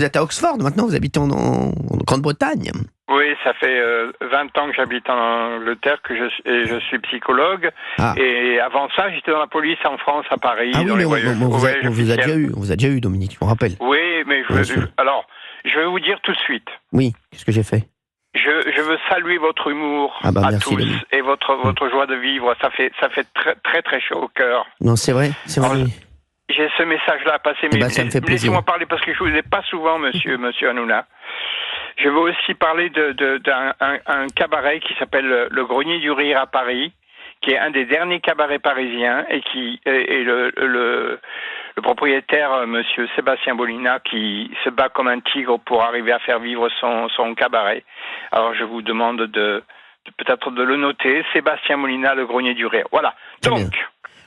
vous êtes à Oxford maintenant, vous habitez en Grande-Bretagne. Oui, ça fait 20 ans que j'habite en Angleterre, je suis psychologue. Ah. Et avant ça, j'étais dans la police en France, à Paris. Ah oui, mais on vous a déjà eu, Dominique, je me rappelle. Oui, mais je vais vous dire tout de suite. Oui, qu'est-ce que j'ai fait ? Je veux saluer votre humour merci, tous Dominique. Et votre joie de vivre. Ça fait très très très chaud au cœur. Non, c'est vrai. J'ai ce message-là à passer, mais ça me fait plaisir. Laissez-moi parler parce que je vous ai pas souvent, monsieur Hanouna. Je veux aussi parler d'un cabaret qui s'appelle le Grenier du Rire à Paris, qui est un des derniers cabarets parisiens et qui est le propriétaire, monsieur Sébastien Bolina, qui se bat comme un tigre pour arriver à faire vivre son cabaret. Alors je vous demande peut-être de le noter, Sébastien Bolina, le Grenier du Rire. Voilà. Donc.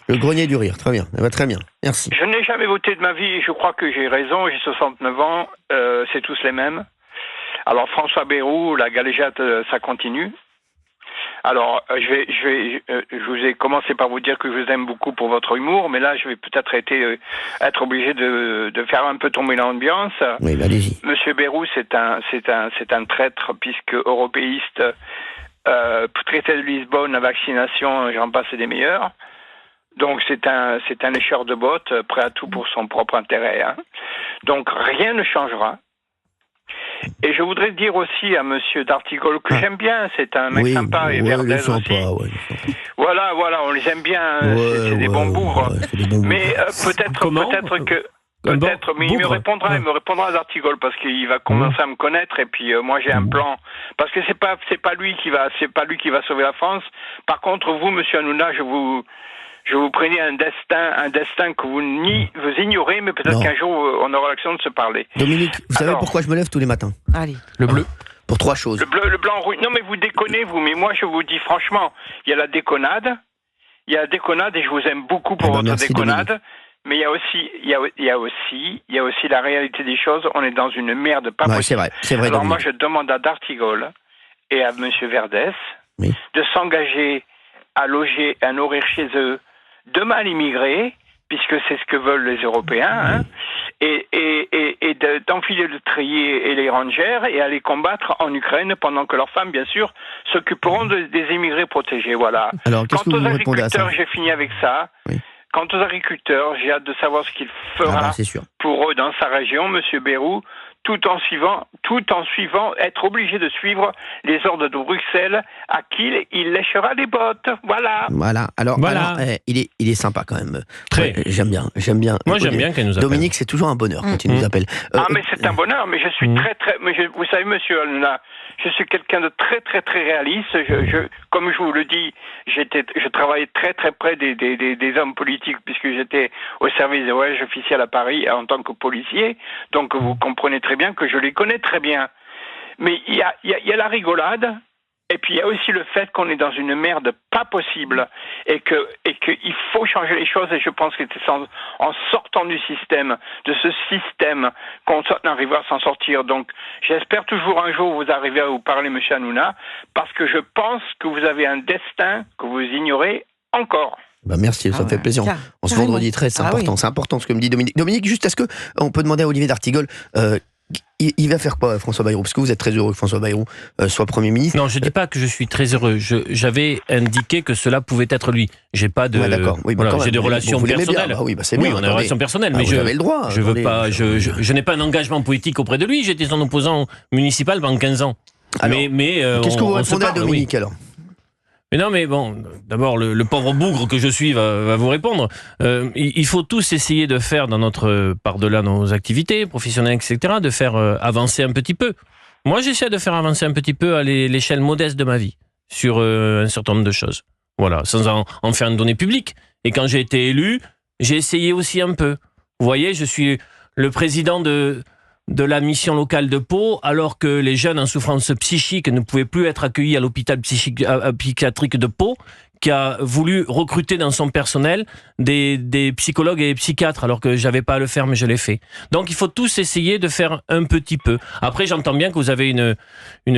Le Grenier du Rire, très bien. Très bien, merci. Je n'ai jamais voté de ma vie et je crois que j'ai raison, j'ai 69 ans, c'est tous les mêmes. Alors François Bayrou, la galéjade, ça continue. Alors je vous ai commencé par vous dire que je vous aime beaucoup pour votre humour, mais là je vais peut-être être obligé de faire un peu tomber l'ambiance. Oui, allez-y. Monsieur Bayrou, c'est un traître puisque européiste, traité de Lisbonne, la vaccination, j'en passe des meilleurs. Donc c'est un lécheur de bottes, prêt à tout pour son propre intérêt. Hein. Donc rien ne changera. Et je voudrais dire aussi à monsieur D'Artigol que j'aime bien, c'est un mec sympa et Verdez aussi. Voilà, on les aime bien, c'est des bons bourgs. Mais mais il me répondra à D'Artigol parce qu'il va commencer à me connaître et puis moi j'ai un plan parce que c'est pas lui qui va sauver la France. Par contre vous, monsieur Hanouna, je vous prédis un destin que vous ignorez, mais peut-être qu'un jour, on aura l'occasion de se parler. Dominique, vous savez pourquoi je me lève tous les matins ? Allez. Le bleu. Pour 3 choses. Le blanc, rouge. Non, mais vous déconnez, vous. Mais moi, je vous dis franchement, il y a la déconnade. Et je vous aime beaucoup pour votre déconnade. Dominique. Mais il y a aussi la réalité des choses. On est dans une merde pas possible. C'est vrai. Alors Dominique. moi, je demande à D'Artigol et à monsieur Verdez de s'engager à loger, à nourrir chez eux demain l'immigré, puisque c'est ce que veulent les Européens, et d'enfiler le treillis et les rangers et aller combattre en Ukraine pendant que leurs femmes, bien sûr, s'occuperont des immigrés protégés. Voilà. Alors, qu'est-ce que vous répondez à ça ? Quant aux agriculteurs, j'ai fini avec ça. Oui. Quant aux agriculteurs, j'ai hâte de savoir ce qu'il fera pour eux dans sa région, monsieur Bayrou, tout en suivant, être obligé de suivre les ordres de Bruxelles, à qui il léchera les bottes. Voilà. Alors, il est sympa quand même. Très. J'aime bien. Moi, j'aime bien qu'elle nous appelle. Dominique, c'est toujours un bonheur quand il nous appelle. Mais c'est un bonheur. Mais je suis vous savez, monsieur Hanouna, je suis quelqu'un de très très très réaliste. Comme je vous le dis, je travaillais très très près des hommes politiques puisque j'étais au service des voyages officiels à Paris en tant que policier. Donc vous comprenez très bien que je les connais très bien. Mais il y a la rigolade. Et puis il y a aussi le fait qu'on est dans une merde pas possible et qu'il faut changer les choses. Et je pense que c'est en sortant de ce système, qu'on arrivera à s'en sortir. Donc j'espère toujours un jour vous arriver à vous parler, monsieur Hanouna, parce que je pense que vous avez un destin que vous ignorez encore. Merci, ça me fait plaisir. On se vendredi 13, c'est important. Oui. C'est important ce que me dit Dominique. Dominique, juste, est-ce qu'on peut demander à Olivier D'Artigol, il va faire quoi, François Bayrou ? Parce que vous êtes très heureux que François Bayrou soit Premier ministre. Non, je ne dis pas que je suis très heureux. J'avais indiqué que cela pouvait être lui. J'ai pas de. D'accord. Oui, j'ai des relations personnelles. C'est bien. Oui, on a des relations personnelles, mais vous avez le droit. Je veux pas. Je n'ai pas un engagement politique auprès de lui. J'étais son opposant municipal pendant 15 ans. Alors, qu'est-ce que vous répondez à Dominique alors ? Mais non, mais bon, d'abord, le pauvre bougre que je suis va vous répondre. Il faut tous essayer de faire par-delà nos activités professionnelles, etc., de faire avancer un petit peu. Moi, j'essaie de faire avancer un petit peu à l'échelle modeste de ma vie, sur un certain nombre de choses. Voilà, sans en faire une donnée publique. Et quand j'ai été élu, j'ai essayé aussi un peu. Vous voyez, je suis le président de la mission locale de Pau, alors que les jeunes en souffrance psychique ne pouvaient plus être accueillis à l'hôpital psychiatrique de Pau, qui a voulu recruter dans son personnel des psychologues et des psychiatres, alors que j'avais pas à le faire, mais je l'ai fait. Donc il faut tous essayer de faire un petit peu. Après, j'entends bien que vous avez une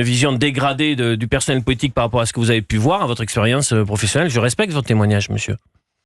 vision dégradée du personnel politique par rapport à ce que vous avez pu voir, à votre expérience professionnelle. Je respecte votre témoignage, monsieur.